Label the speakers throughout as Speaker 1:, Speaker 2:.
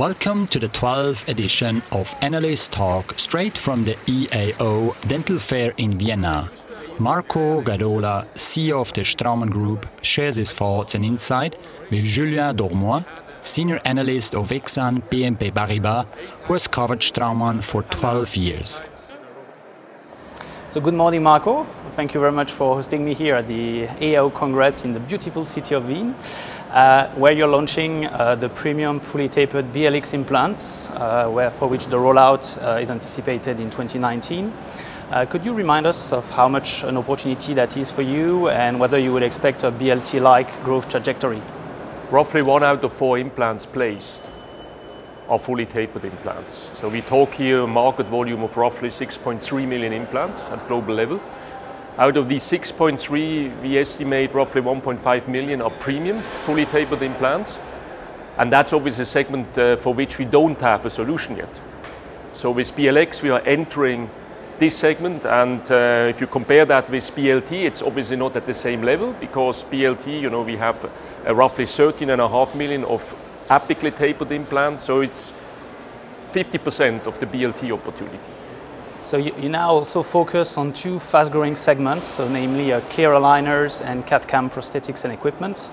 Speaker 1: Welcome to the 12th edition of Analyst Talk, straight from the EAO Dental Fair in Vienna. Marco Gadola, CEO of the Straumann Group, shares his thoughts and insight with Julien Dormois, Senior Analyst of Exane BNP Paribas, who has covered Straumann for 12 years.
Speaker 2: So good morning, Marco. Thank you very much for hosting me here at the EAO Congress in the beautiful city of Vienna, where you're launching the premium fully tapered BLX implants, for which the rollout is anticipated in 2019. Could you remind us of how much an opportunity that is for you and whether you would expect a BLT-like growth trajectory?
Speaker 3: Roughly 1 out of 4 implants placed are fully tapered implants. So we talk here a market volume of roughly 6.3 million implants at global level. Out of these 6.3, we estimate roughly 1.5 million are premium fully tapered implants. And that's obviously a segment for which we don't have a solution yet. So with BLX, we are entering this segment, and if you compare that with BLT, it's obviously not at the same level, because BLT, we have roughly 13.5 million of apically tapered implants, so it's 50% of the BLT opportunity.
Speaker 2: So you now also focus on 2 fast-growing segments, so namely clear aligners and CAD/CAM prosthetics and equipment.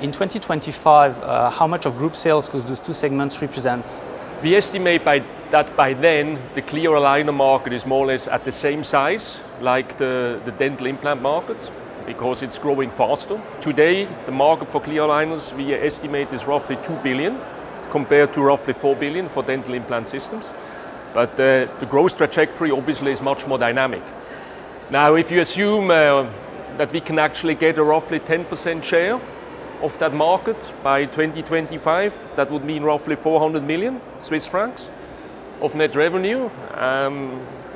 Speaker 2: In 2025, how much of group sales could those 2 segments represent?
Speaker 3: We estimate that by then the clear aligner market is more or less at the same size like the dental implant market, because it's growing faster. Today, the market for clear aligners we estimate is roughly 2 billion compared to roughly 4 billion for dental implant systems. But the growth trajectory obviously is much more dynamic. Now, if you assume that we can actually get a roughly 10% share of that market by 2025, that would mean roughly 400 million Swiss francs of net revenue,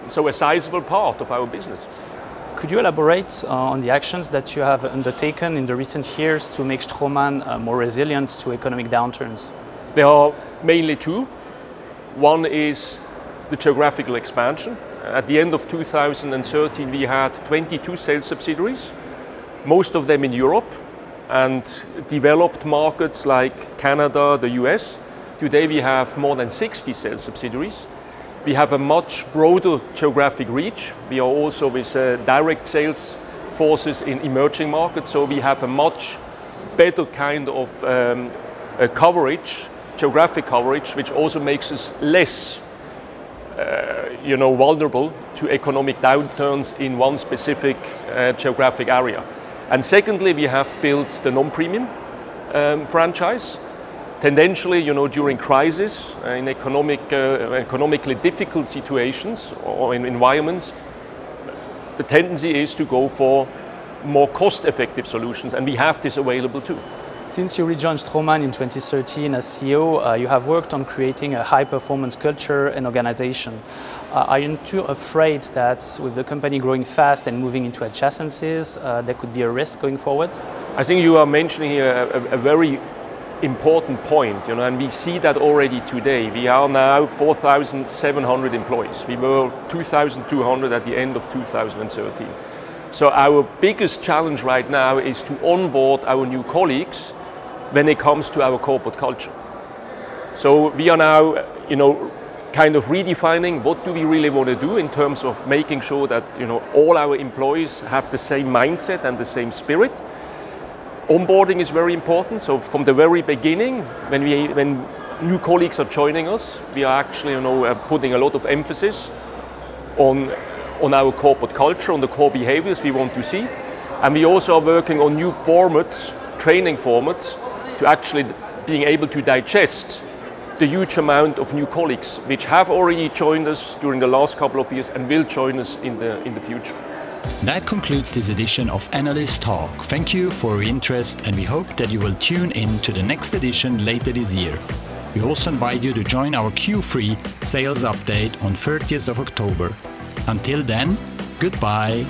Speaker 3: so a sizable part of our business.
Speaker 2: Could you elaborate on the actions that you have undertaken in the recent years to make Straumann more resilient to economic downturns?
Speaker 3: There are mainly 2. One is the geographical expansion. At the end of 2013, we had 22 sales subsidiaries, most of them in Europe and developed markets like Canada, the US. Today we have more than 60 sales subsidiaries. We have a much broader geographic reach. We are also with direct sales forces in emerging markets, so we have a much better kind of coverage, geographic coverage, which also makes us less vulnerable to economic downturns in one specific geographic area. And secondly, we have built the non-premium franchise. Tendentially, during crisis, in economically difficult situations or in environments, the tendency is to go for more cost-effective solutions, and we have this available too.
Speaker 2: Since you rejoined Straumann in 2013 as CEO, you have worked on creating a high-performance culture and organization. Are you too afraid that with the company growing fast and moving into adjacencies, there could be a risk going forward?
Speaker 3: I think you are mentioning here a very important point, and we see that already today. We are now 4,700 employees. We were 2,200 at the end of 2013. So our biggest challenge right now is to onboard our new colleagues when it comes to our corporate culture. So we are now, kind of redefining what do we really want to do in terms of making sure that, all our employees have the same mindset and the same spirit. Onboarding is very important. So from the very beginning, when new colleagues are joining us, we are actually, putting a lot of emphasis on our corporate culture, on the core behaviors we want to see. And we also are working on new formats, training formats, to actually being able to digest the huge amount of new colleagues which have already joined us during the last couple of years and will join us in the future.
Speaker 1: That concludes this edition of Analyst Talk. Thank you for your interest, and we hope that you will tune in to the next edition later this year. We also invite you to join our Q3 sales update on 30th of October. Until then, goodbye.